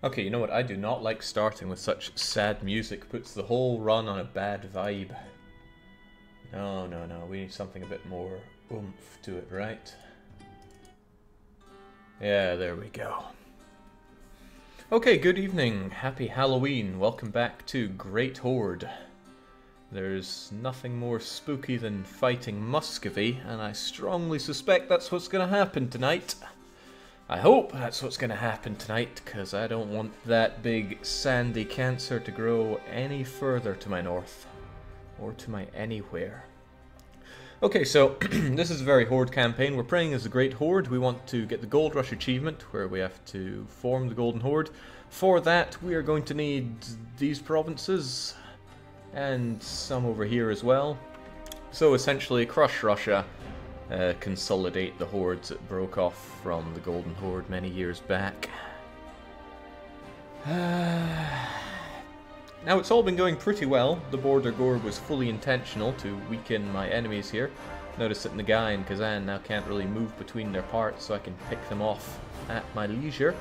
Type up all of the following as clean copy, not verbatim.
Okay, you know what? I do not like starting with such sad music. Puts the whole run on a bad vibe. No, no, no. We need something a bit more oomph to it, right? Yeah, there we go. Okay, good evening. Happy Halloween. Welcome back to Great Horde. There's nothing more spooky than fighting Muscovy, and I strongly suspect that's what's going to happen tonight. I hope that's what's going to happen tonight, because I don't want that big sandy cancer to grow any further to my north, or to my anywhere. Okay, so this is a very Horde campaign. We're playing as the Great Horde. We want to get the Gold Rush achievement, where we have to form the Golden Horde. For that, we are going to need these provinces, and some over here as well. So essentially, crush Russia. Consolidate the hordes that broke off from the Golden Horde many years back. Now it's all been going pretty well. The border gore was fully intentional to weaken my enemies here. Notice that Nagai and Kazan now can't really move between their parts, so I can pick them off at my leisure.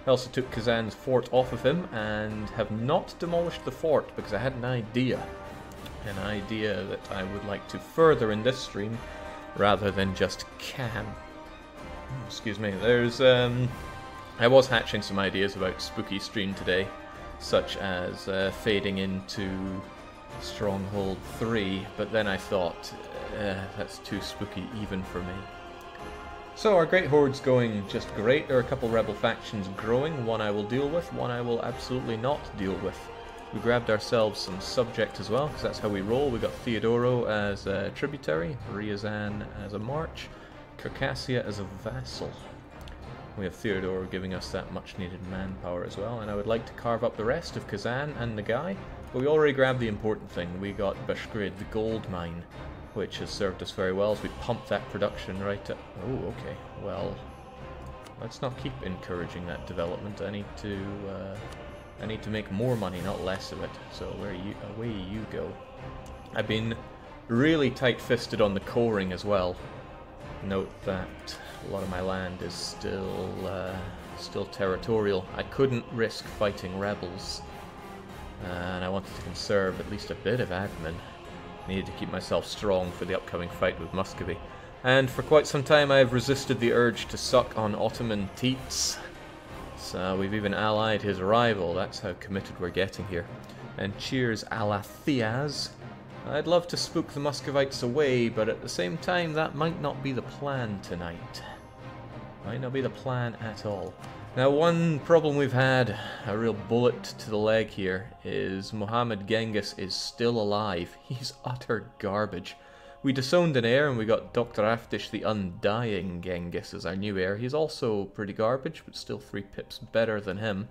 I also took Kazan's fort off of him and have not demolished the fort because I had an idea that I would like to further in this stream, rather than just can. Excuse me. There's I was hatching some ideas about spooky stream today, such as fading into Stronghold 3, but then I thought that's too spooky even for me. So our Great Horde's going just great. There are a couple rebel factions growing. One I will deal with, one I will absolutely not deal with. We grabbed ourselves some subject as well, because that's how we roll. We got Theodoro as a tributary, Ryazan as a march, Circassia as a vassal. We have Theodoro giving us that much needed manpower as well, and I would like to carve up the rest of Kazan and Nagai, but we already grabbed the important thing. We got Bashgrid, the gold mine, which has served us very well as we pump that production right up. Oh, okay. Well, let's not keep encouraging that development. I need to make more money, not less of it. So away you go. I've been really tight-fisted on the coring as well. Note that a lot of my land is still territorial. I couldn't risk fighting rebels, and I wanted to conserve at least a bit of admin. Needed to keep myself strong for the upcoming fight with Muscovy. And for quite some time I have resisted the urge to suck on Ottoman teats. So we've even allied his rival. That's how committed we're getting here. And cheers Alathiaz. I'd love to spook the Muscovites away, but at the same time that might not be the plan tonight. Might not be the plan at all. Now one problem we've had, a real bullet to the leg here, is Mohammed Genghis is still alive. He's utter garbage. We disowned an heir and we got Dr. Afdish the Undying Genghis as our new heir. He's also pretty garbage, but still 3 pips better than him.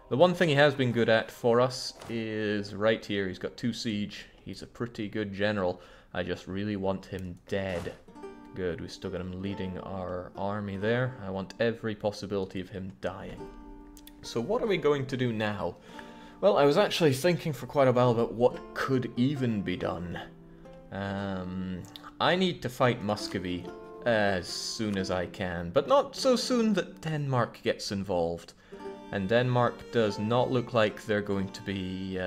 The one thing he has been good at for us is right here. He's got 2 siege. He's a pretty good general. I just really want him dead. Good, we still got him leading our army there. I want every possibility of him dying. So what are we going to do now? Well, I was actually thinking for quite a while about what could even be done. I need to fight Muscovy as soon as I can, but not so soon that Denmark gets involved. And Denmark does not look like they're going to be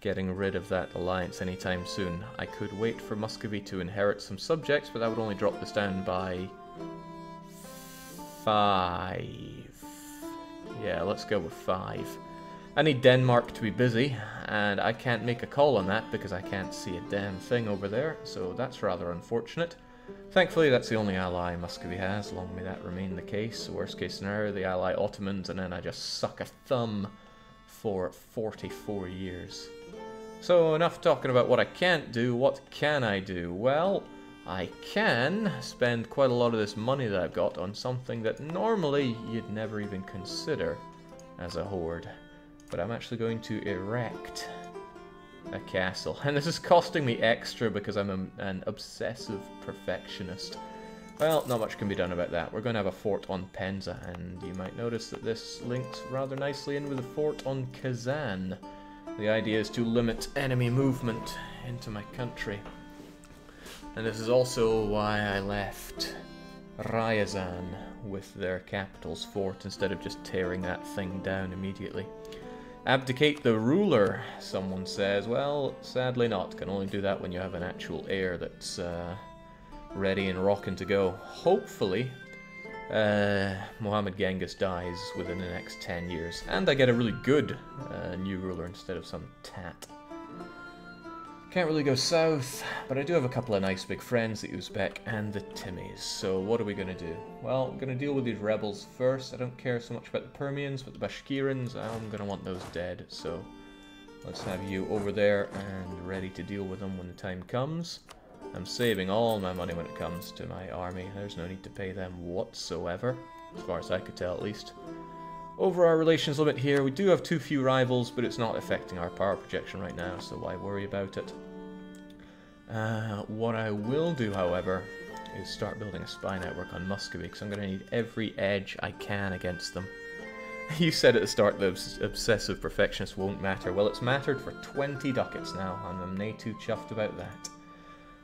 getting rid of that alliance anytime soon. I could wait for Muscovy to inherit some subjects, but that would only drop this down by 5. Yeah, let's go with 5. I need Denmark to be busy, and I can't make a call on that because I can't see a damn thing over there, so that's rather unfortunate. Thankfully, that's the only ally Muscovy has. Long may that remain the case. Worst case scenario, they ally Ottomans, and then I just suck a thumb for 44 years. So enough talking about what I can't do. What can I do? Well, I can spend quite a lot of this money that I've got on something that normally you'd never even consider as a horde. But I'm actually going to erect a castle. And this is costing me extra because I'm an obsessive perfectionist. Well, not much can be done about that. We're going to have a fort on Penza, and you might notice that this links rather nicely in with a fort on Kazan. The idea is to limit enemy movement into my country. And this is also why I left Ryazan with their capital's fort instead of just tearing that thing down immediately. Abdicate the ruler, someone says. Well, sadly not. Can only do that when you have an actual heir that's ready and rocking to go. Hopefully, Muhammad Genghis dies within the next 10 years. And I get a really good new ruler instead of some tat. Can't really go south, but I do have a couple of nice big friends, the Uzbek and the Timmies. So what are we going to do? Well, I'm going to deal with these rebels first. I don't care so much about the Permians, but the Bashkirans, I'm going to want those dead. So let's have you over there and ready to deal with them when the time comes. I'm saving all my money when it comes to my army. There's no need to pay them whatsoever, as far as I could tell at least. Over our relations limit here, we do have too few rivals, but it's not affecting our power projection right now, so why worry about it? What I will do, however, is start building a spy network on Muscovy, because I'm going to need every edge I can against them. You said at the start the obsessive perfectionist won't matter. Well, it's mattered for 20 ducats now, and I'm nay too chuffed about that.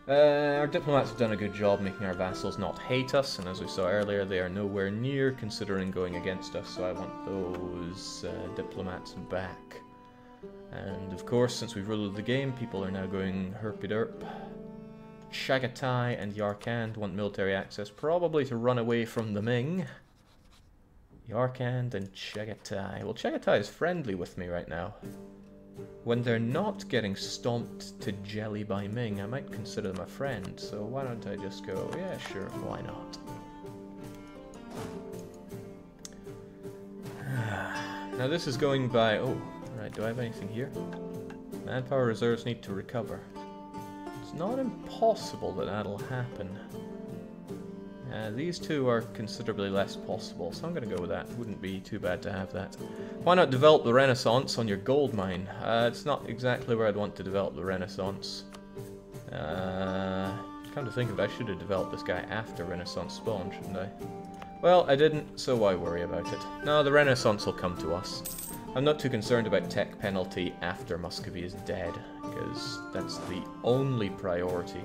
Our diplomats have done a good job making our vassals not hate us, and as we saw earlier, they are nowhere near considering going against us, so I want those diplomats back. And of course, since we've ruled the game, people are now going herpy-derp. Chagatai and Yarkand want military access, probably to run away from the Ming. Yarkand and Chagatai. Well, Chagatai is friendly with me right now. When they're not getting stomped to jelly by Ming, I might consider them a friend, so why don't I just go, yeah, sure, why not? Now this is going by, oh, right, do I have anything here? Manpower reserves need to recover. It's not impossible that that'll happen. These two are considerably less possible, so I'm going to go with that. Wouldn't be too bad to have that. Why not develop the Renaissance on your gold mine? It's not exactly where I'd want to develop the Renaissance. Come to think of it, I should have developed this guy after Renaissance spawned, shouldn't I? Well, I didn't, so why worry about it? No, the Renaissance will come to us. I'm not too concerned about tech penalty after Muscovy is dead, because that's the only priority.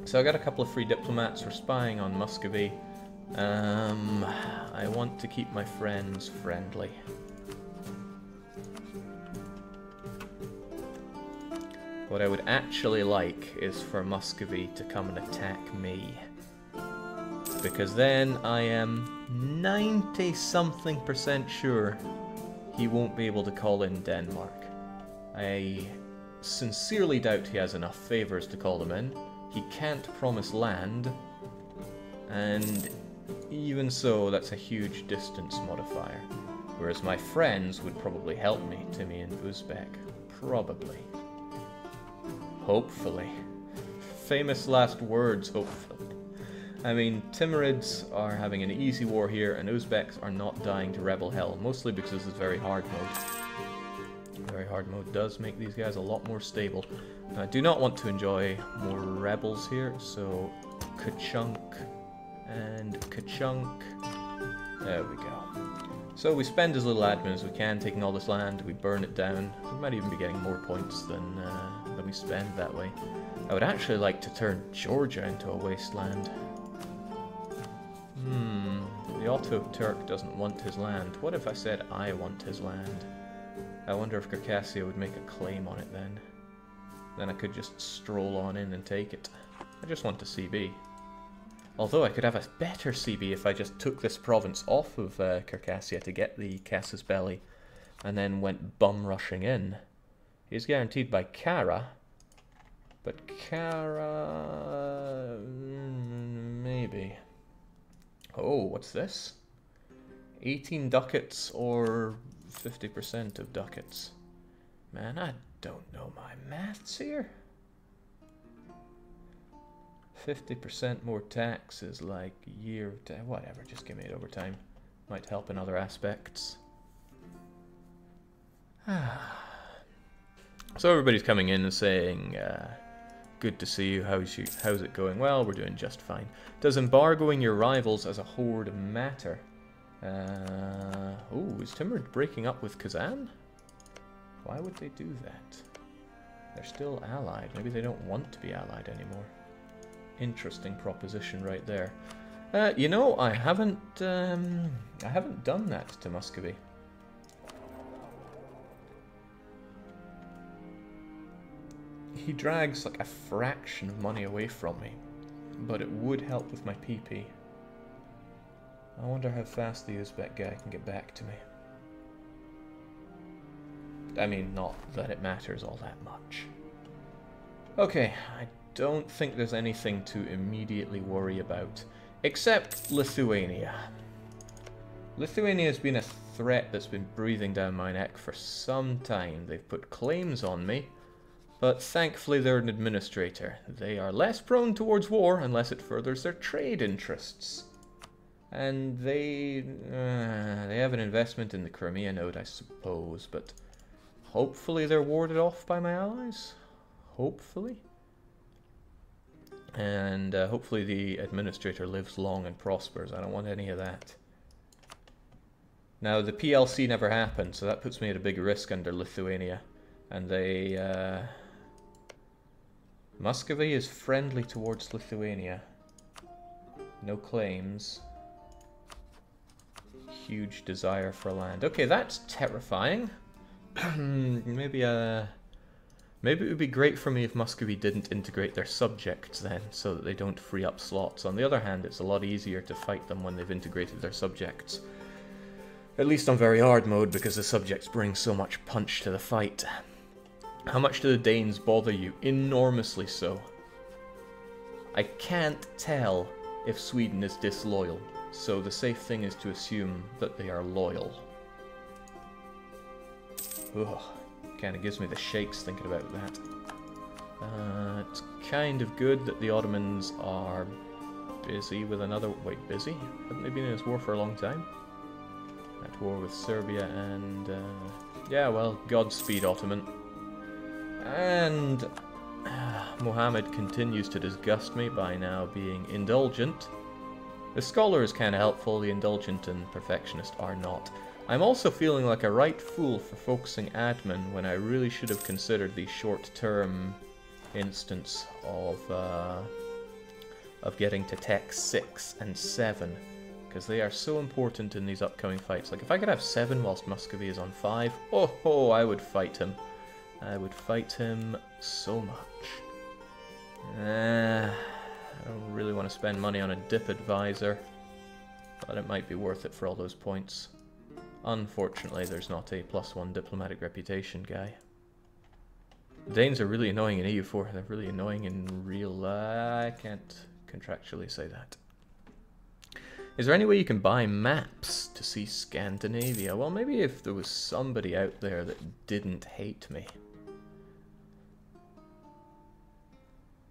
So I got a couple of free diplomats for spying on Muscovy. I want to keep my friends friendly. What I would actually like is for Muscovy to come and attack me. Because then I am 90-something% sure he won't be able to call in Denmark. I sincerely doubt he has enough favors to call them in. He can't promise land, and even so, that's a huge distance modifier. Whereas my friends would probably help me, Timmy and Uzbek. Probably. Hopefully. Famous last words, hopefully. I mean, Timurids are having an easy war here, and Uzbeks are not dying to rebel hell, mostly because this is very hard mode. Very hard mode does make these guys a lot more stable. I do not want to enjoy more rebels here, so ka-chunk and ka-chunk. There we go. So we spend as little admin as we can, taking all this land, we burn it down. We might even be getting more points than we spend that way. I would actually like to turn Georgia into a wasteland. The Otto-Turk doesn't want his land. What if I said I want his land? I wonder if Circassia would make a claim on it then. Then I could just stroll on in and take it. I just want a CB. Although I could have a better CB if I just took this province off of Circassia to get the Casus Belli, and then went bum rushing in. He's guaranteed by Kara, but Kara... maybe. Oh, what's this? 18 ducats or 50% of ducats. Man, I don't know my maths here. 50% more tax is like year... whatever, just give me it over time. Might help in other aspects. So everybody's coming in and saying, good to see you, how's it going? Well, we're doing just fine. Does embargoing your rivals as a horde matter? Oh, is Timur breaking up with Kazan? Why would they do that? They're still allied. Maybe they don't want to be allied anymore. interesting proposition right there. You know, I haven't done that to Muscovy. He drags like a fraction of money away from me, but it would help with my PP. I wonder how fast the Uzbek guy can get back to me. I mean, not that it matters all that much. Okay, I don't think there's anything to immediately worry about, except Lithuania. Lithuania has been a threat that's been breathing down my neck for some time. They've put claims on me, but thankfully they're an administrator. They are less prone towards war unless it furthers their trade interests. And they have an investment in the Crimea node, I suppose, but hopefully they're warded off by my allies. Hopefully. And hopefully the administrator lives long and prospers. I don't want any of that. Now, the PLC never happened, so that puts me at a big risk under Lithuania. And they... Muscovy is friendly towards Lithuania. No claims. Huge desire for land. Okay, that's terrifying. Maybe it would be great for me if Muscovy didn't integrate their subjects then, so that they don't free up slots. On the other hand, it's a lot easier to fight them when they've integrated their subjects. At least on very hard mode, because the subjects bring so much punch to the fight. How much do the Danes bother you? Enormously so. I can't tell if Sweden is disloyal, so the safe thing is to assume that they are loyal. Ugh, kind of gives me the shakes thinking about that. It's kind of good that the Ottomans are busy with another... Wait, busy? Haven't they been in this war for a long time? At war with Serbia and... yeah, well, Godspeed, Ottoman. And... Mohammed continues to disgust me by now being indulgent. The scholar is kind of helpful, the indulgent and perfectionist are not. I'm also feeling like a right fool for focusing admin when I really should have considered the short-term instance of getting to Tech 6 and 7, because they are so important in these upcoming fights. Like, if I could have 7 whilst Muscovy is on 5, oh, I would fight him. I would fight him so much. I don't really want to spend money on a dip advisor, but it might be worth it for all those points. Unfortunately, there's not a +1 diplomatic reputation guy. The Danes are really annoying in EU4. They're really annoying in real... I can't contractually say that. Is there any way you can buy maps to see Scandinavia? Well, maybe if there was somebody out there that didn't hate me.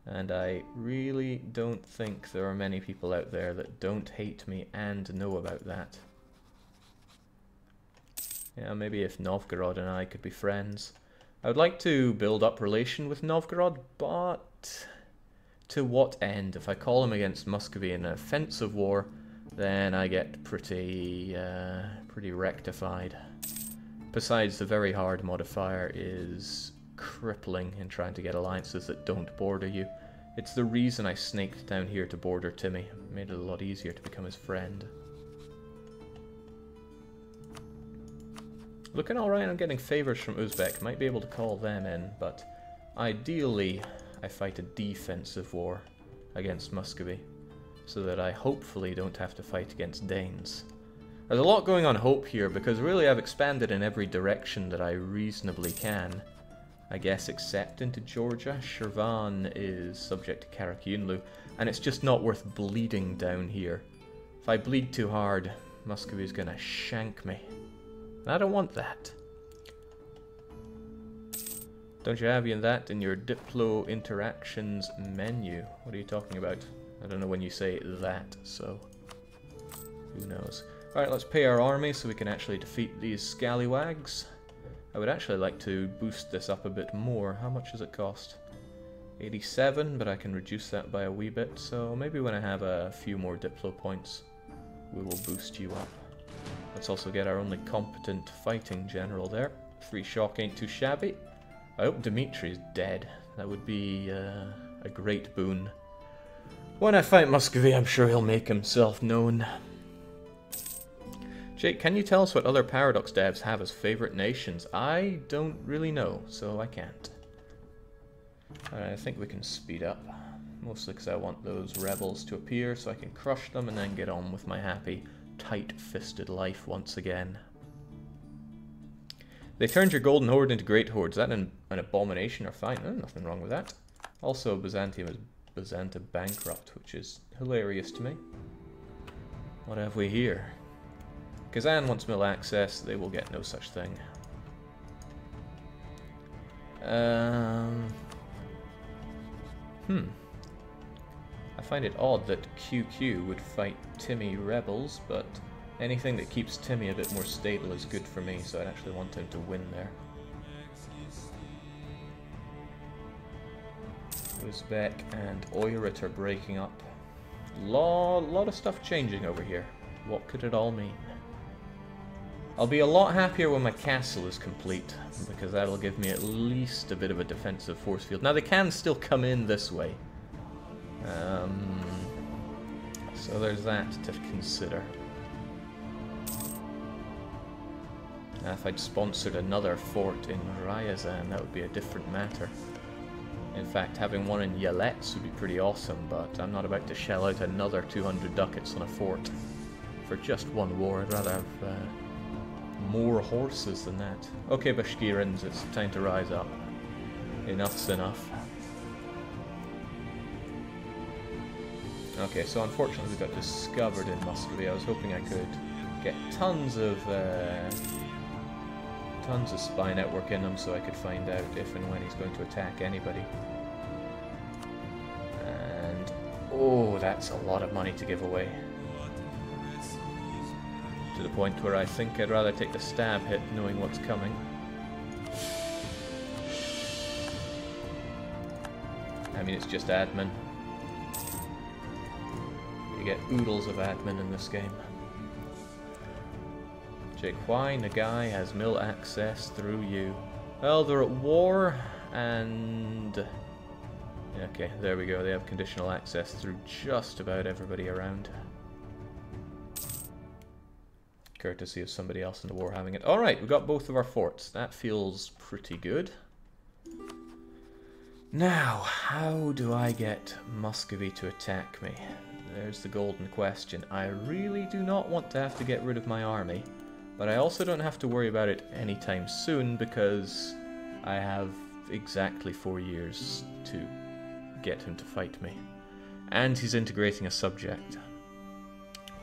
And I really don't think there are many people out there that don't hate me and know about that. Yeah, maybe if Novgorod and I could be friends. I would like to build up relation with Novgorod, but to what end? If I call him against Muscovy in an offensive war, then I get pretty rectified. Besides, the very hard modifier is crippling in trying to get alliances that don't border you. It's the reason I snaked down here to border Timmy. It made it a lot easier to become his friend. Looking alright, I'm getting favors from Uzbek. Might be able to call them in, but ideally I fight a defensive war against Muscovy, so that I hopefully don't have to fight against Danes. There's a lot going on hope here, because really I've expanded in every direction that I reasonably can. I guess except into Georgia. Shirvan is subject to Karakyunlu, and it's just not worth bleeding down here. If I bleed too hard, Muscovy's gonna shank me. And I don't want that. Don't you have that in your Diplo interactions menu? What are you talking about? I don't know when you say that, so who knows. Alright, let's pay our army so we can actually defeat these scallywags. I would actually like to boost this up a bit more. How much does it cost? 87, but I can reduce that by a wee bit, so maybe when I have a few more Diplo points, we will boost you up. Let's also get our only competent fighting general there. 3 shock ain't too shabby. I hope Dmitri is dead. That would be a great boon. When I fight Muscovy, I'm sure he'll make himself known. Jake, can you tell us what other Paradox devs have as favorite nations? I don't really know, so I can't. Alright, I think we can speed up. Mostly because I want those rebels to appear so I can crush them and then get on with my happy, tight-fisted life once again. They turned your Golden Horde into Great Horde. Is that an abomination or fine? Oh, nothing wrong with that. Also, Byzantium is Byzanta bankrupt, which is hilarious to me. What have we here? Kazan wants mill access. They will get no such thing. I find it odd that QQ would fight Timmy rebels, but anything that keeps Timmy a bit more stable is good for me, so I'd actually want him to win there. Uzbek and Oirat are breaking up. Lot of stuff changing over here. What could it all mean? I'll be a lot happier when my castle is complete, because that'll give me at least a bit of a defensive force field. Now they can still come in this way. So there's that to consider. Now if I'd sponsored another fort in Ryazan, that would be a different matter. In fact, having one in Yelets would be pretty awesome, but I'm not about to shell out another 200 ducats on a fort for just one war. I'd rather have more horses than that. Okay, Bashkirans, it's time to rise up. Enough's enough. Okay, so unfortunately we got discovered in Muscovy. I was hoping I could get tons of spy network in him so I could find out if and when he's going to attack anybody. And oh, that's a lot of money to give away. To the point where I think I'd rather take the stab hit knowing what's coming. I mean, it's just admin. You get oodles of admin in this game. Jake, why Nagai has mill access through you? Well, they're at war, and... okay, there we go. They have conditional access through just about everybody around. Courtesy of somebody else in the war having it. Alright, we got both of our forts. That feels pretty good. Now, how do I get Muscovy to attack me? There's the golden question. I really do not want to have to get rid of my army, but I also don't have to worry about it anytime soon because I have exactly 4 years to get him to fight me. And he's integrating a subject.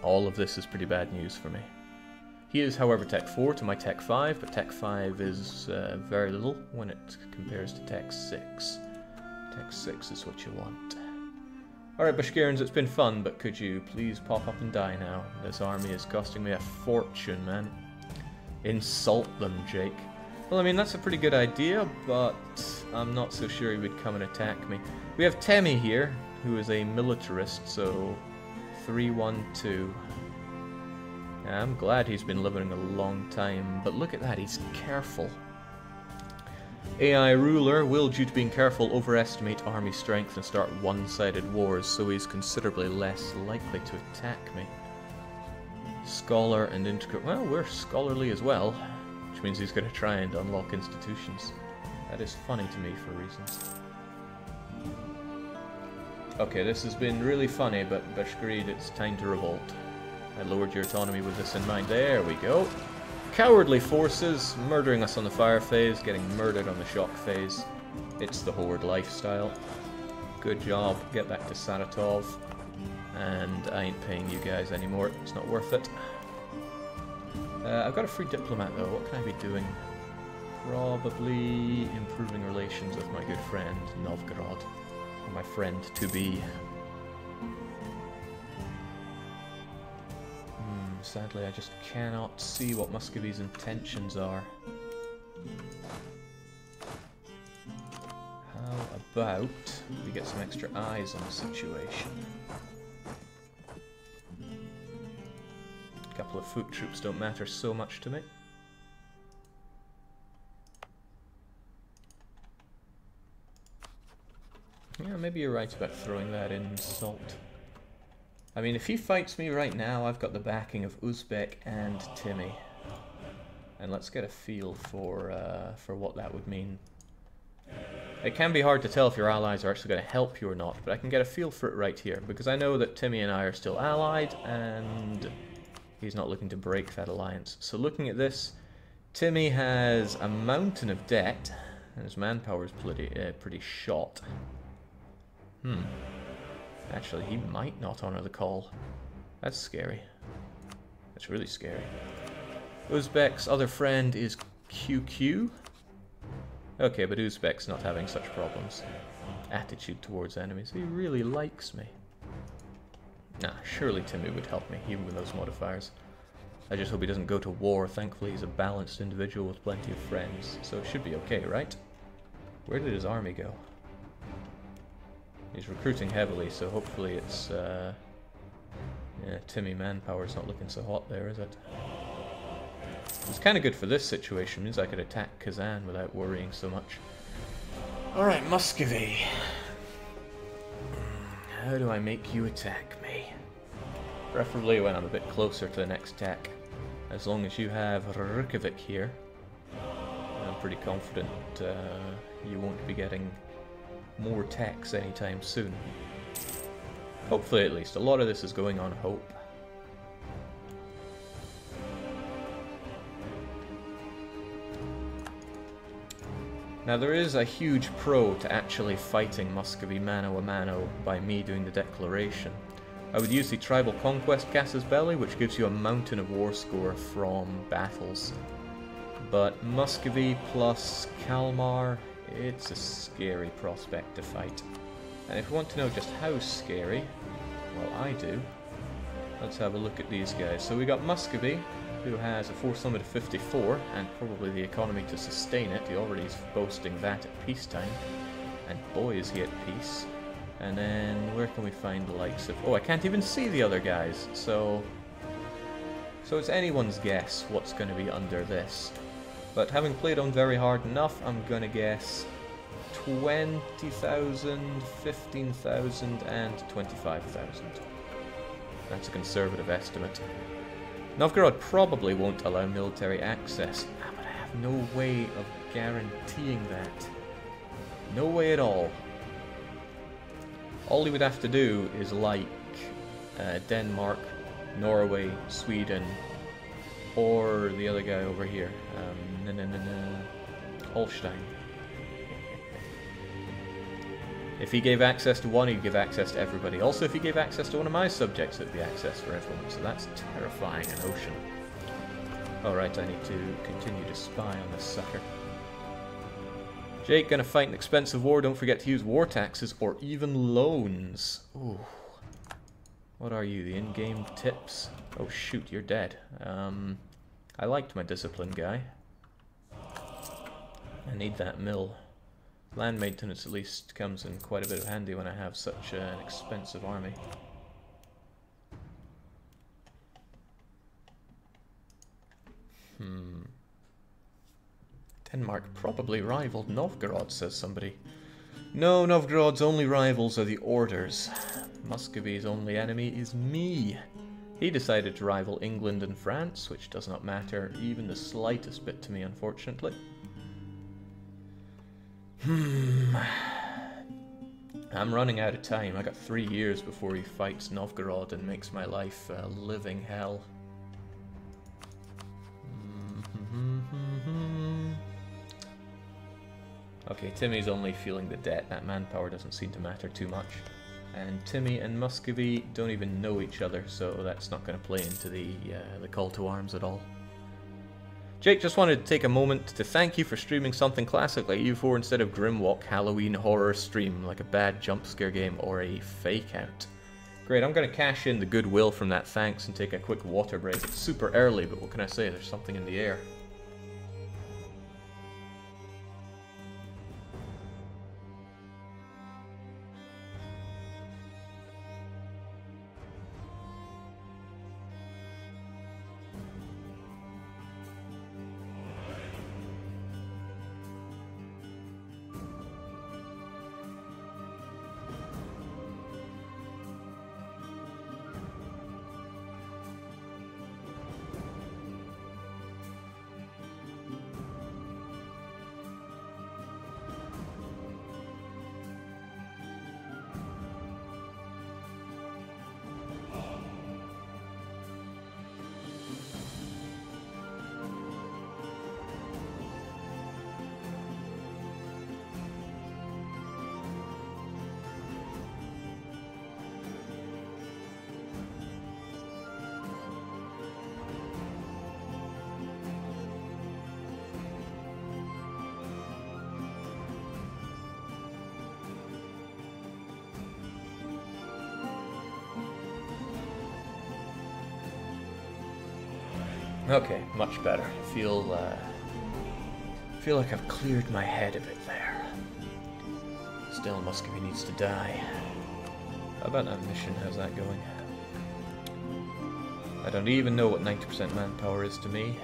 All of this is pretty bad news for me. He is, however, Tech 4 to my Tech 5, but Tech 5 is very little when it compares to Tech 6. Tech 6 is what you want. Alright, Bashkirans, it's been fun, but could you please pop up and die now? This army is costing me a fortune, man. Insult them, Jake. Well, I mean, that's a pretty good idea, but I'm not so sure he would come and attack me. We have Temi here, who is a militarist, so 312. I'm glad he's been living a long time, but look at that, he's careful. AI ruler will, due to being careful, overestimate army strength and start one-sided wars, so he's considerably less likely to attack me. Scholar and integrate. Well, we're scholarly as well, which means he's going to try and unlock institutions. That is funny to me for reasons. Okay, this has been really funny, but Bashkirid, it's time to revolt. I lowered your autonomy with this in mind. There we go. Cowardly forces, murdering us on the fire phase, getting murdered on the shock phase. It's the Horde lifestyle. Good job. Get back to Saratov. And I ain't paying you guys anymore. It's not worth it. I've got a free diplomat though. What can I be doing? Probably improving relations with my good friend Novgorod. My friend to be. Sadly, I just cannot see what Muscovy's intentions are. How about we get some extra eyes on the situation? A couple of foot troops don't matter so much to me. Yeah, maybe you're right about throwing that in, Salt. I mean, if he fights me right now, I've got the backing of Uzbek and Timmy. And let's get a feel for what that would mean. It can be hard to tell if your allies are actually going to help you or not, but I can get a feel for it right here, because I know that Timmy and I are still allied, and he's not looking to break that alliance. So looking at this, Timmy has a mountain of debt, and his manpower is pretty shot. Actually, he might not honor the call. That's scary. That's really scary. Uzbek's other friend is QQ. Okay, but Uzbek's not having such problems. Attitude towards enemies. He really likes me. Nah, surely Timmy would help me, even with those modifiers. I just hope he doesn't go to war. Thankfully, he's a balanced individual with plenty of friends, so it should be okay, right? Where did his army go? He's recruiting heavily, so hopefully it's... yeah, Timmy manpower's not looking so hot there, is it? It's kind of good for this situation, means I could attack Kazan without worrying so much. Alright, Muscovy. How do I make you attack me? Preferably when I'm a bit closer to the next attack. As long as you have Reykjavik here, I'm pretty confident you won't be getting more attacks anytime soon. Hopefully, at least. A lot of this is going on hope. Now there is a huge pro to actually fighting Muscovy mano a mano by me doing the declaration. I would use the Tribal Conquest Casus Belli, which gives you a mountain of war score from battles. But Muscovy plus Kalmar, it's a scary prospect to fight. And if you want to know just how scary, well I do, let's have a look at these guys. So we got Muscovy, who has a force limit of 54, and probably the economy to sustain it. He already is boasting that at peacetime. And boy is he at peace. And then where can we find the likes of... Oh, I can't even see the other guys, so it's anyone's guess what's going to be under this. But having played on very hard enough, I'm going to guess 20,000, 15,000, and 25,000. That's a conservative estimate. Novgorod probably won't allow military access, but I have no way of guaranteeing that. No way at all. All he would have to do is like Denmark, Norway, Sweden, or the other guy over here, Holstein. If he gave access to one, he'd give access to everybody. Also, if he gave access to one of my subjects, it'd be access for everyone. So that's terrifying an ocean. Alright, I need to continue to spy on this sucker. Jake, gonna fight an expensive war. Don't forget to use war taxes or even loans. Ooh. What are you, the in-game tips? Oh shoot, you're dead. I liked my discipline guy. I need that mill. Land maintenance at least comes in quite a bit of handy when I have such an expensive army. Denmark probably rivaled Novgorod, says somebody. No, Novgorod's only rivals are the orders. Muscovy's only enemy is me. He decided to rival England and France, which does not matter even the slightest bit to me, unfortunately. I'm running out of time. I got 3 years before he fights Novgorod and makes my life a living hell. Okay, Timmy's only feeling the debt. That manpower doesn't seem to matter too much. And Timmy and Muscovy don't even know each other, so that's not going to play into the call to arms at all. Jake, just wanted to take a moment to thank you for streaming something classic like U4 instead of Grimwalk Halloween horror stream, like a bad jump scare game or a fake out. Great, I'm going to cash in the goodwill from that thanks and take a quick water break. It's super early, but what can I say? There's something in the air. Okay, much better. Feel like I've cleared my head a bit there. Still, Muscovy needs to die. How about that mission? How's that going? I don't even know what 90% manpower is to me,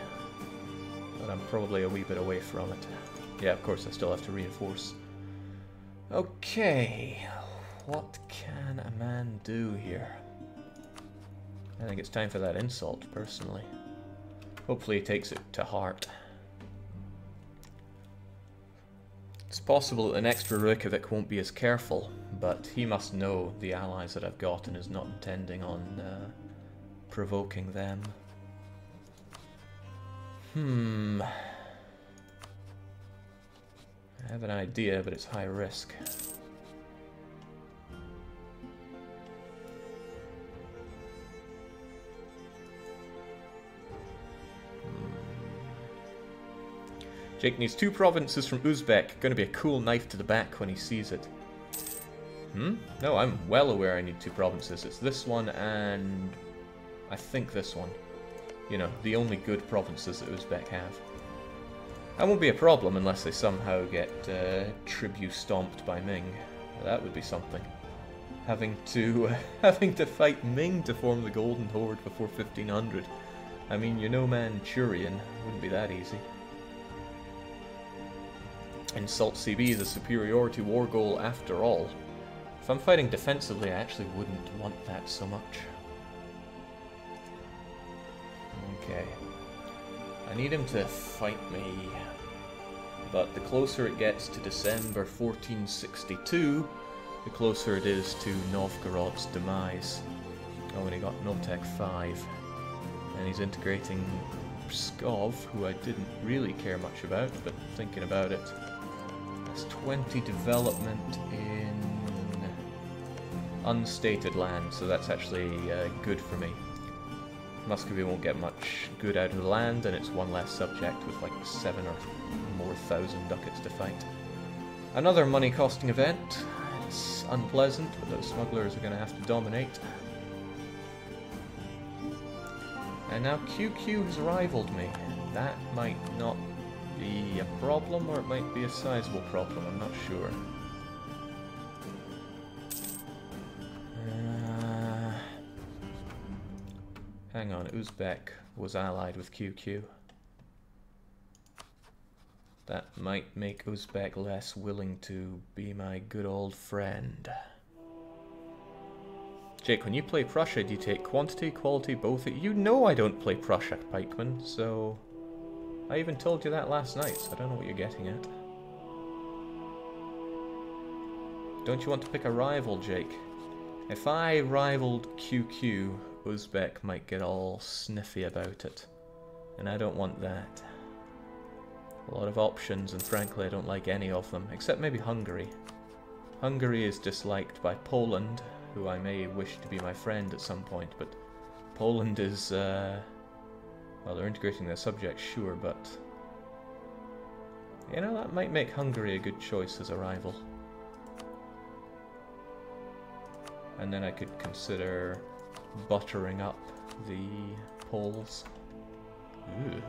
but I'm probably a wee bit away from it. Yeah, of course I still have to reinforce. Okay, what can a man do here? I think it's time for that insult, personally. Hopefully he takes it to heart. It's possible that the next Rurikovic won't be as careful, but he must know the allies that I've got and is not intending on provoking them. I have an idea, but it's high risk. Jake needs 2 provinces from Uzbek. Gonna be a cool knife to the back when he sees it. No, I'm well aware I need 2 provinces. It's this one and I think this one. You know, the only good provinces that Uzbek have. That won't be a problem unless they somehow get tribute stomped by Ming. That would be something. Having to fight Ming to form the Golden Horde before 1500. I mean, you know Manchurian. Wouldn't be that easy. Insult CB is a superiority war goal after all. If I'm fighting defensively, I actually wouldn't want that so much. Okay. I need him to fight me. But the closer it gets to December 1462, the closer it is to Novgorod's demise. Oh, and he got Novtek 5. And he's integrating Pskov, who I didn't really care much about, but thinking about it. That's 20 development in unstated land, so that's actually good for me. Muscovy won't get much good out of the land, and it's one less subject with like 7 or more thousand ducats to fight. Another money-costing event. It's unpleasant, but those smugglers are going to have to dominate. And now QQ has rivaled me. That might not be a problem, or it might be a sizable problem, I'm not sure. Hang on, Uzbek was allied with QQ. That might make Uzbek less willing to be my good old friend. Jake, when you play Prussia, do you take quantity, quality, both? You know I don't play Prussia, Pikeman, so... I even told you that last night, so I don't know what you're getting at. Don't you want to pick a rival, Jake? If I rivaled QQ, Uzbek might get all sniffy about it. And I don't want that. A lot of options, and frankly I don't like any of them, except maybe Hungary. Hungary is disliked by Poland, who I may wish to be my friend at some point, but Poland is, well, they're integrating their subjects, sure, but... you know, that might make Hungary a good choice as a rival. And then I could consider buttering up the Poles. Ooh.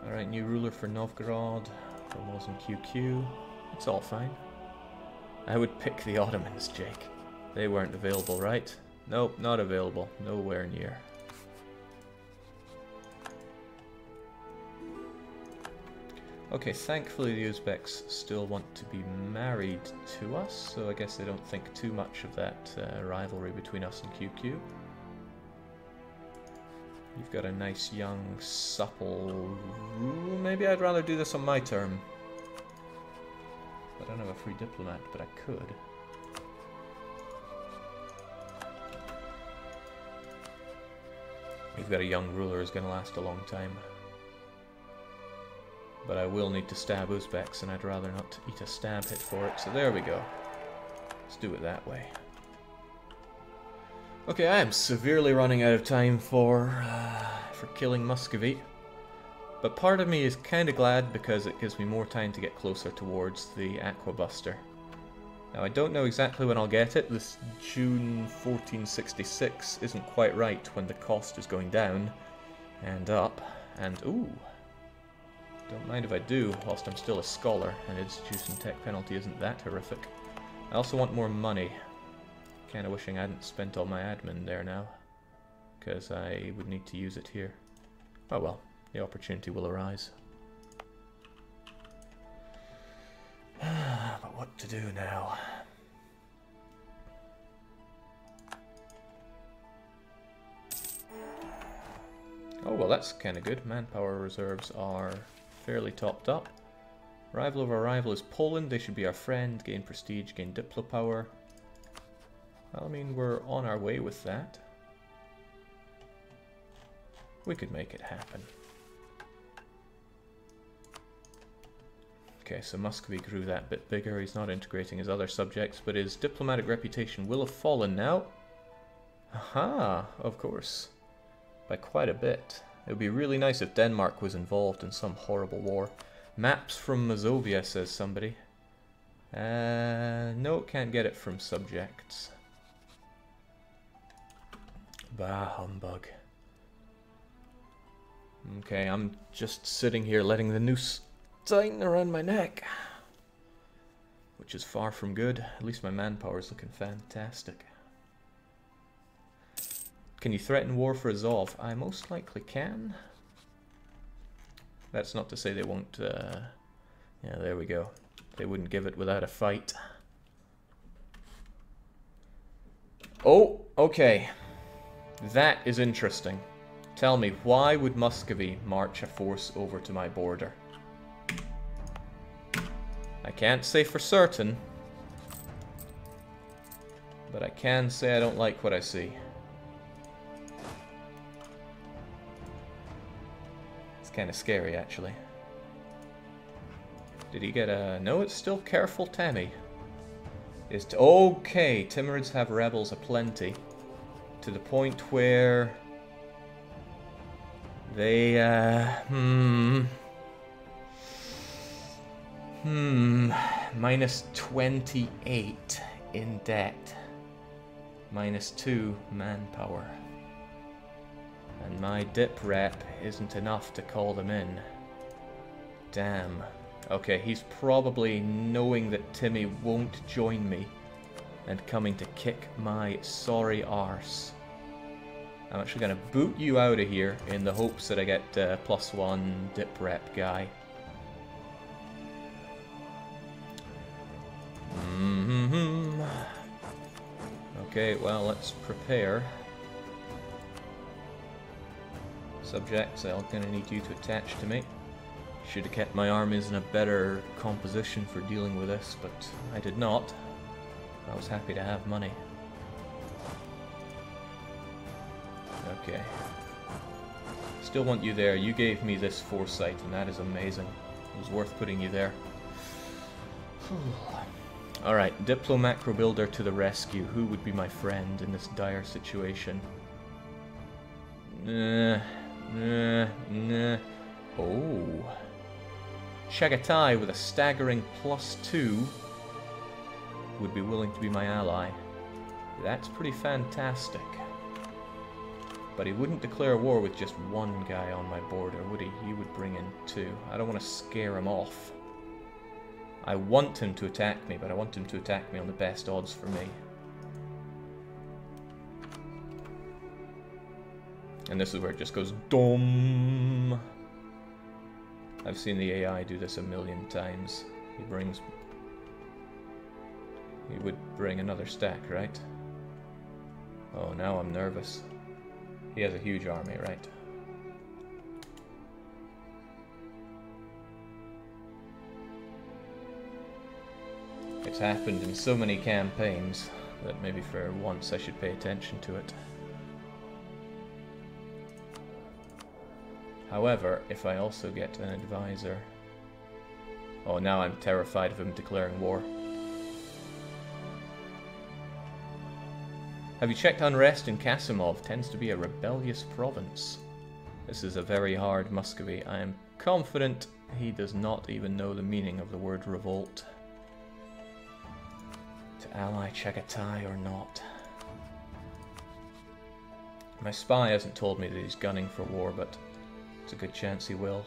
Alright, new ruler for Novgorod. Formals and QQ. It's all fine. I would pick the Ottomans, Jake. They weren't available, right? Nope, not available. Nowhere near. Okay, thankfully the Uzbeks still want to be married to us, so I guess they don't think too much of that rivalry between us and QQ. You've got a nice young, supple rule. Maybe I'd rather do this on my term. I don't have a free diplomat, but I could. You've got a young ruler who's going to last a long time. But I will need to stab Uzbeks, and I'd rather not eat a stab hit for it, so there we go. Let's do it that way. Okay, I am severely running out of time for killing Muscovy. But part of me is kind of glad because it gives me more time to get closer towards the Aquabuster. Now I don't know exactly when I'll get it. This June 1466 isn't quite right when the cost is going down and up. And ooh, don't mind if I do, whilst I'm still a scholar, and institution tech penalty isn't that horrific. I also want more money. Kinda wishing I hadn't spent all my admin there now, because I would need to use it here. Oh well, the opportunity will arise. But what to do now? Oh well, that's kinda good. Manpower reserves are fairly topped up. Rival of our rival is Poland. They should be our friend. Gain prestige, gain diplo power. Well, I mean, we're on our way with that. We could make it happen. Okay, so Muscovy grew that bit bigger. He's not integrating his other subjects, but his diplomatic reputation will have fallen now. Aha, of course. By quite a bit. It would be really nice if Denmark was involved in some horrible war. Maps from Mazovia, says somebody. No, can't get it from subjects. Bah, humbug. Okay, I'm just sitting here letting the noose tighten around my neck. Which is far from good. At least my manpower is looking fantastic. Can you threaten war for Azov? I most likely can. That's not to say they won't, yeah, there we go. They wouldn't give it without a fight. Oh, okay. That is interesting. Tell me, why would Muscovy march a force over to my border? I can't say for certain, but I can say I don't like what I see. Kind of scary, actually. Did he get a... No, it's still careful Tammy. Okay, Timurids have rebels aplenty. To the point where... They, minus 28 in debt. Minus 2 manpower. And my dip rep isn't enough to call them in. Damn. Okay, he's probably knowing that Timmy won't join me and coming to kick my sorry arse. I'm actually going to boot you out of here in the hopes that I get +1 dip rep guy. Okay, well, let's prepare. Subjects, I'm going to need you to attach to me. Should have kept my armies in a better composition for dealing with this, but I did not. I was happy to have money. Okay. Still want you there. You gave me this foresight, and that is amazing. It was worth putting you there. Alright, Diplo Macro Builder to the rescue. Who would be my friend in this dire situation? Oh. Chagatai with a staggering +2 would be willing to be my ally. That's pretty fantastic. But he wouldn't declare war with just one guy on my border, would he? He would bring in 2. I don't want to scare him off. I want him to attack me, but I want him to attack me on the best odds for me. And this is where it just goes DOM. I've seen the AI do this a million times. He would bring another stack, right? Oh, now I'm nervous. He has a huge army, right? It's happened in so many campaigns that maybe for once I should pay attention to it. However, if I also get an advisor... Oh, now I'm terrified of him declaring war. Have you checked unrest in Kasimov? Tends to be a rebellious province. This is a very hard Muscovy. I am confident he does not even know the meaning of the word revolt. To ally Chagatai or not. My spy hasn't told me that he's gunning for war, but it's a good chance he will.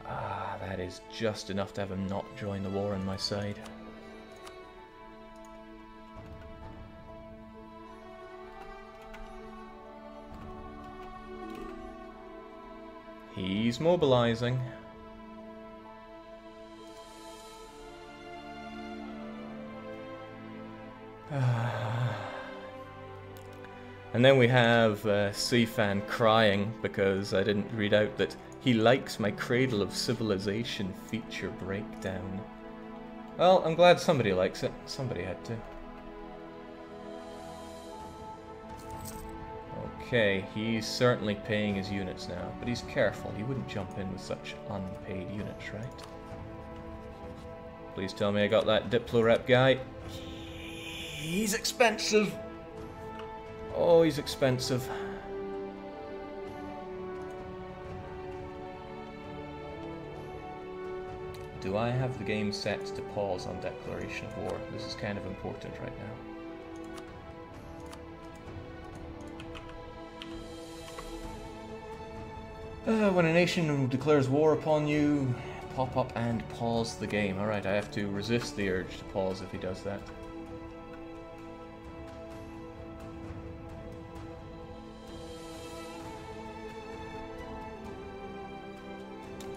Ah, that is just enough to have him not join the war on my side. He's mobilizing. And then we have Seafan crying because I didn't read out that he likes my Cradle of Civilization feature breakdown. Well, I'm glad somebody likes it. Somebody had to. Okay, he's certainly paying his units now, but he's careful. He wouldn't jump in with such unpaid units, right? Please tell me I got that Diplo rep guy. He's expensive. Oh, he's expensive. Do I have the game set to pause on declaration of war? This is kind of important right now. When a nation declares war upon you, pop up and pause the game. Alright, I have to resist the urge to pause if he does that.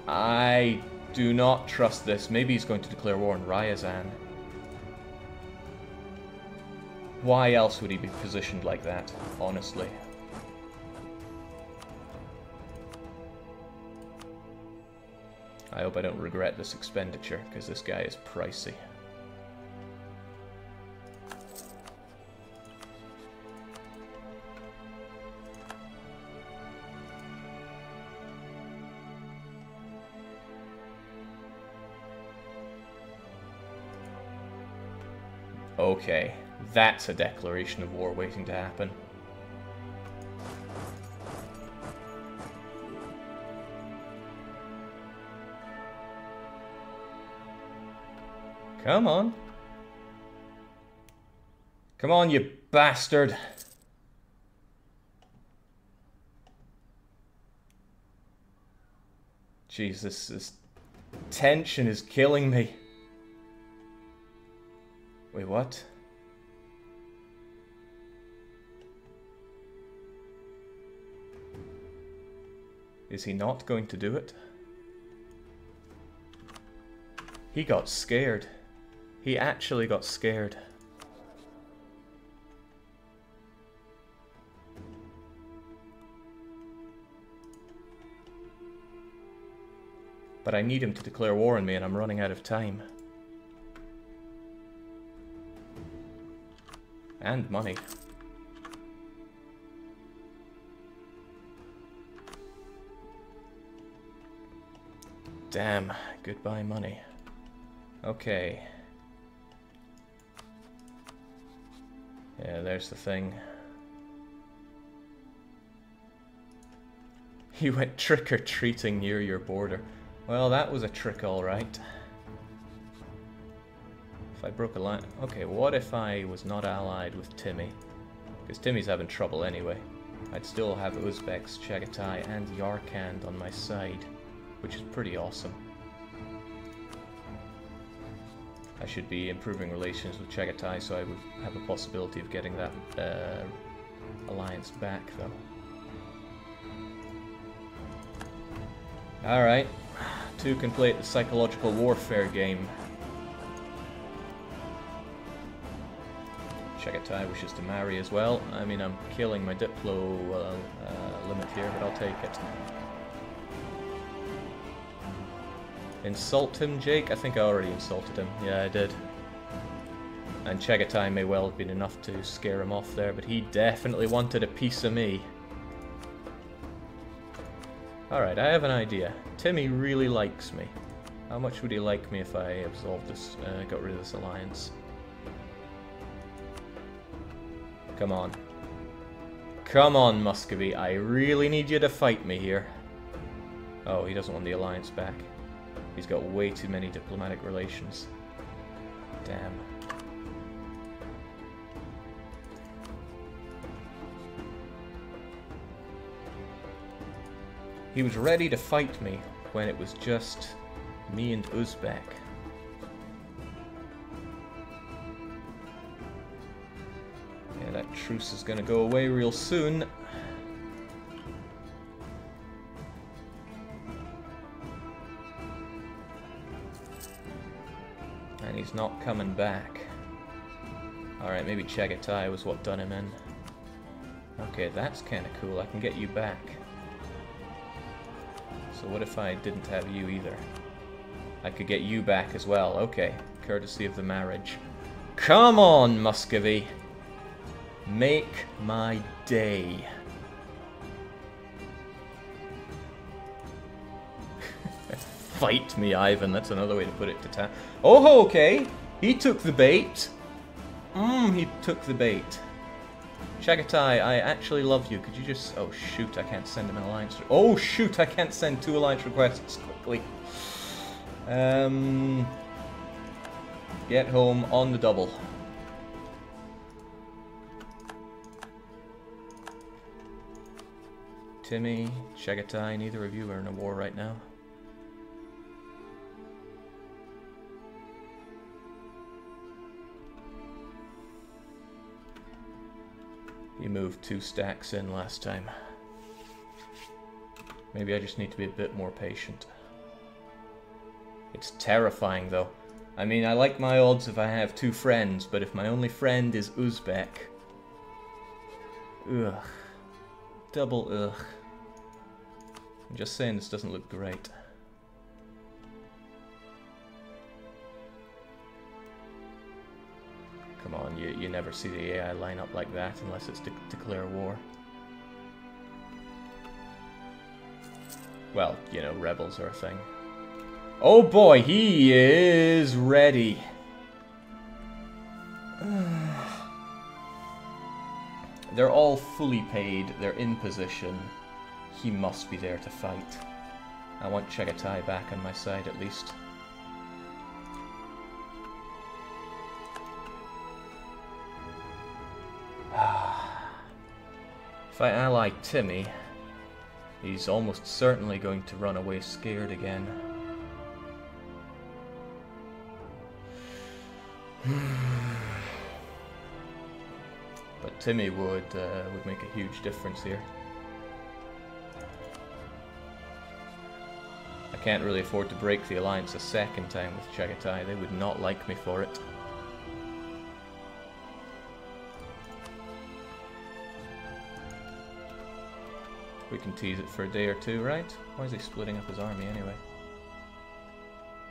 I do not trust this. Maybe he's going to declare war on Ryazan. Why else would he be positioned like that, honestly? I hope I don't regret this expenditure, because this guy is pricey. Okay, that's a declaration of war waiting to happen. Come on. Come on, you bastard. Jeez, this tension is killing me. Wait, what? Is he not going to do it? He got scared. He actually got scared. But I need him to declare war on me and I'm running out of time. And money. Damn, goodbye money. Okay. Yeah, there's the thing. You went trick-or-treating near your border. Well, that was a trick, alright. If I broke a line... Okay, what if I was not allied with Timmy? Because Timmy's having trouble anyway. I'd still have Uzbeks, Chagatai, and Yarkand on my side, which is pretty awesome. I should be improving relations with Chagatai, so I would have a possibility of getting that alliance back, though. Alright, two can play the psychological warfare game. Chagatai wishes to marry as well. I mean, I'm killing my Diplo limit here, but I'll take it. Insult him, Jake? I think I already insulted him. Yeah, I did. And Chagatai may well have been enough to scare him off there, but he definitely wanted a piece of me. Alright, I have an idea. Timmy really likes me. How much would he like me if I absolved this, got rid of this alliance? Come on. Come on, Muscovy. I really need you to fight me here. Oh, he doesn't want the alliance back. He's got way too many diplomatic relations. Damn. He was ready to fight me when it was just me and Uzbek. Yeah, that truce is gonna go away real soon. And he's not coming back. Alright, maybe Chagatai was what done him in. Okay, that's kinda cool. I can get you back. So what if I didn't have you either? I could get you back as well. Okay, courtesy of the marriage. Come on, Muscovy! Make my day. Fight me, Ivan. That's another way to put it to town. Oh, okay. He took the bait. He took the bait. Chagatai, I actually love you. Could you just... Oh, shoot, I can't send him an alliance... Oh, shoot, I can't send 2 alliance requests quickly. Get home on the double. Timmy, Chagatai, neither of you are in a war right now. You moved 2 stacks in last time. Maybe I just need to be a bit more patient. It's terrifying though. I mean, I like my odds if I have 2 friends, but if my only friend is Uzbek... Ugh. Double ugh. I'm just saying this doesn't look great. Come on, you never see the AI line up like that unless it's declare war. Well, you know, rebels are a thing. Oh boy, he is ready. They're all fully paid, they're in position. He must be there to fight. I want Chagatai back on my side at least. If I ally Timmy, he's almost certainly going to run away scared again. But Timmy would make a huge difference here. I can't really afford to break the alliance a second time with Chagatai. They would not like me for it. We can tease it for a day or 2, right? Why is he splitting up his army anyway?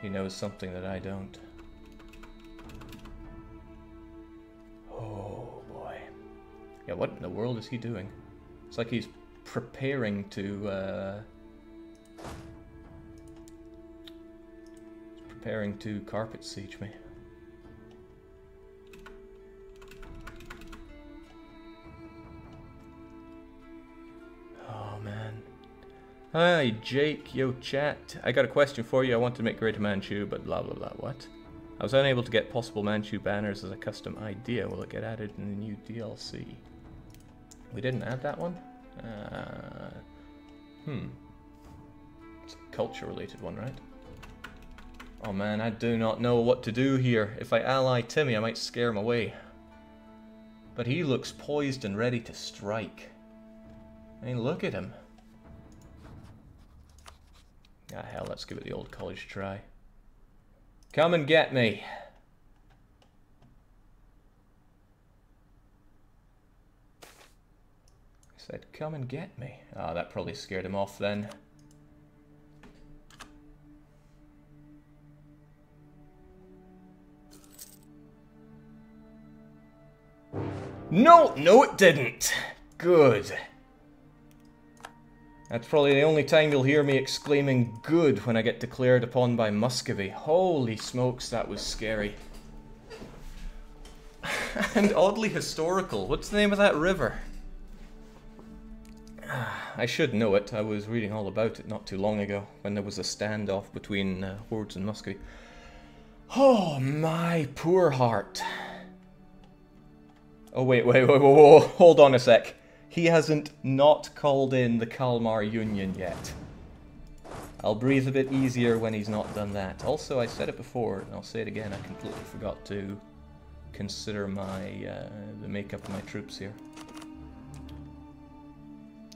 He knows something that I don't. Oh boy. Yeah, what in the world is he doing? It's like he's preparing to carpet siege me. Hi, Jake. Yo, chat. I got a question for you. I want to make Greater Manchu, but blah, blah, blah. What? I was unable to get possible Manchu banners as a custom idea. Will it get added in the new DLC? We didn't add that one? It's a culture-related one, right? Oh, man, I do not know what to do here. If I ally Timmy, I might scare him away. But he looks poised and ready to strike. I mean, look at him. Ah, hell, let's give it the old college try. Come and get me. I said, come and get me. Ah, that probably scared him off then. No, no it didn't. Good. That's probably the only time you'll hear me exclaiming good when I get declared upon by Muscovy. Holy smokes, that was scary. And oddly historical. What's the name of that river? I should know it. I was reading all about it not too long ago when there was a standoff between Hordes and Muscovy. Oh, my poor heart. Oh, wait, whoa, hold on a sec. He hasn't not called in the Kalmar Union yet. I'll breathe a bit easier when he's not done that. Also, I said it before, and I'll say it again, I completely forgot to consider my the makeup of my troops here.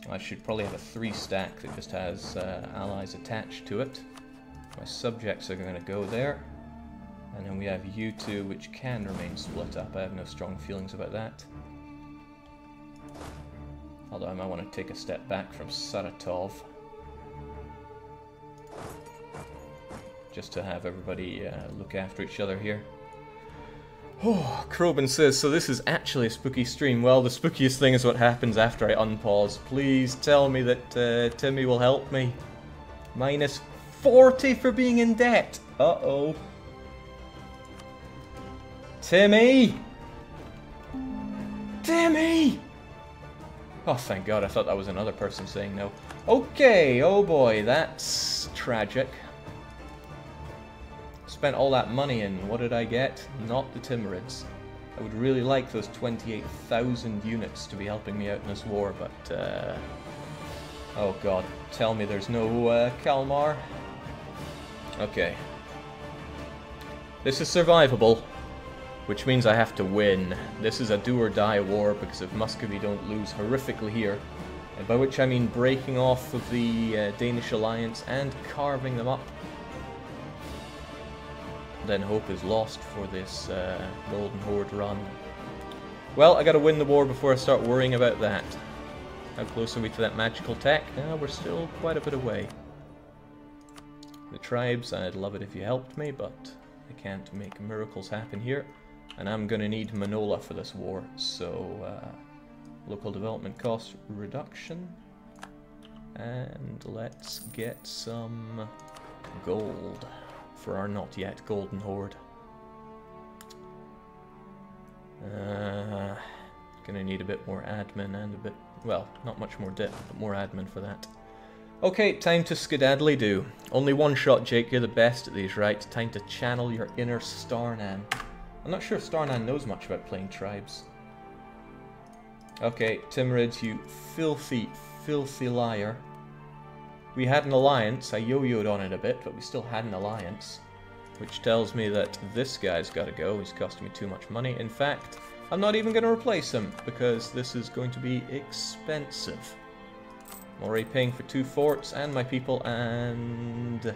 I should probably have a 3-stack that just has allies attached to it. My subjects are going to go there. And then we have you two, which can remain split up. I have no strong feelings about that. Although I might want to take a step back from Saratov. Just to have everybody look after each other here. Oh, Krobin says, so this is actually a spooky stream. Well, the spookiest thing is what happens after I unpause. Please tell me that Timmy will help me. Minus 40 for being in debt. Uh-oh. Timmy! Timmy! Oh, thank God, I thought that was another person saying no. Okay, oh boy, that's tragic. Spent all that money and what did I get? Not the Timurids. I would really like those 28,000 units to be helping me out in this war, but oh god, tell me there's no Kalmar. Okay. This is survivable, which means I have to win. This is a do-or-die war, because if Muscovy don't lose horrifically here, and by which I mean breaking off of the Danish alliance and carving them up, then hope is lost for this Golden Horde run. Well, I gotta win the war before I start worrying about that. How close are we to that magical tech? We're still quite a bit away. The tribes, I'd love it if you helped me, but I can't make miracles happen here. And I'm gonna need Manola for this war, so local development cost reduction. And let's get some gold for our not yet Golden Horde. Gonna need a bit more admin and a bit, well, not much more dip, but more admin for that. Okay, time to skedaddly do. Only one shot, Jake, you're the best at these, right? Time to channel your inner Starnan. I'm not sure if Starnan knows much about playing tribes. Okay, Timurids, you filthy, filthy liar. We had an alliance, I yo-yoed on it a bit, but we still had an alliance. Which tells me that this guy's gotta go, he's costing me too much money. In fact, I'm not even gonna replace him, because this is going to be expensive. I'm already paying for 2 forts and my people, and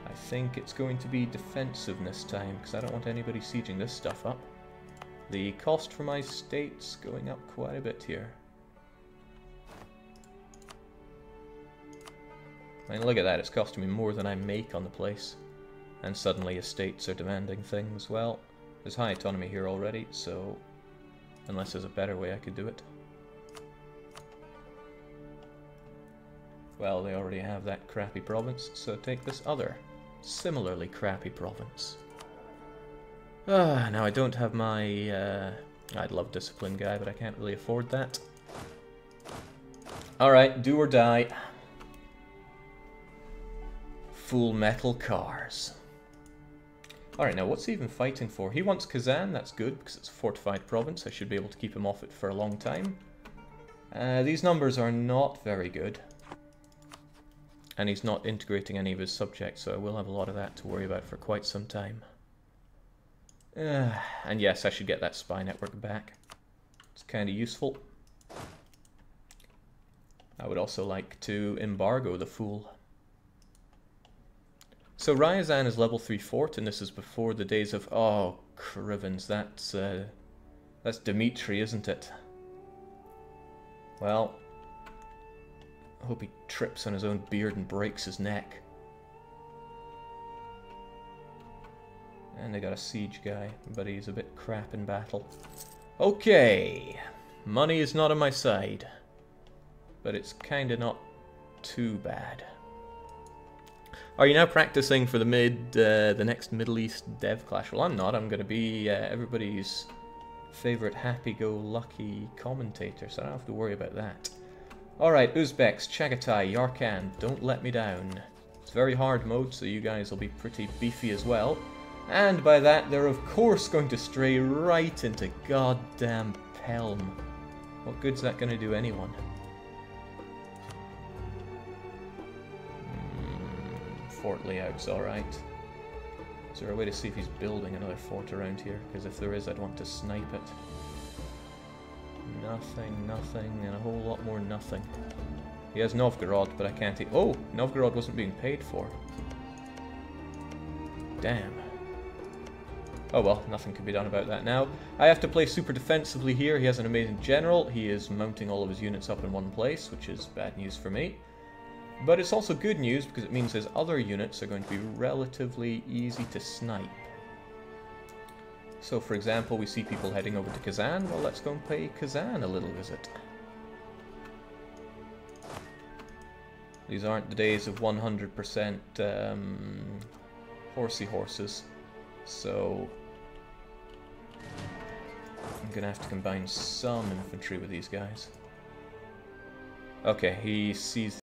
I think it's going to be defensiveness time, because I don't want anybody sieging this stuff up. The cost for my state's going up quite a bit here. I mean, look at that, it's costing me more than I make on the place. And suddenly estates are demanding things. Well, there's high autonomy here already, so unless there's a better way I could do it. Well, they already have that crappy province, so take this other, similarly crappy province. Now I don't have my, I'd love Discipline guy, but I can't really afford that. Alright, do or die. Full metal cars. Alright, now what's he even fighting for? He wants Kazan, that's good, because it's a fortified province. I should be able to keep him off it for a long time. These numbers are not very good. And he's not integrating any of his subjects, so I will have a lot of that to worry about for quite some time. And yes, I should get that spy network back. It's kind of useful. I would also like to embargo the fool. So Ryazan is level 3 fort, and this is before the days of... Oh, Krivens, that's Dmitri, isn't it? Well, I hope he trips on his own beard and breaks his neck. And they got a siege guy, but he's a bit crap in battle. Okay, money is not on my side, but it's kinda not too bad. Are you now practicing for the next Middle East dev clash? Well, I'm not. I'm going to be everybody's favorite happy-go-lucky commentator, so I don't have to worry about that. Alright, Uzbeks, Chagatai, Yarkand, don't let me down. It's very hard mode, so you guys will be pretty beefy as well. And by that, they're of course going to stray right into goddamn Pelm. What good's that going to do anyone? Fort layout's alright. Is there a way to see if he's building another fort around here? Because if there is, I'd want to snipe it. Nothing, nothing, and a whole lot more nothing. He has Novgorod, but I can't... Oh! Novgorod wasn't being paid for. Damn. Oh well, nothing can be done about that now. I have to play super defensively here. He has an amazing general. He is mounting all of his units up in one place, which is bad news for me. But it's also good news because it means his other units are going to be relatively easy to snipe. So for example, we see people heading over to Kazan. Well, let's go and pay Kazan a little visit. These aren't the days of 100% horsey horses, so I'm gonna have to combine some infantry with these guys. Okay, he sees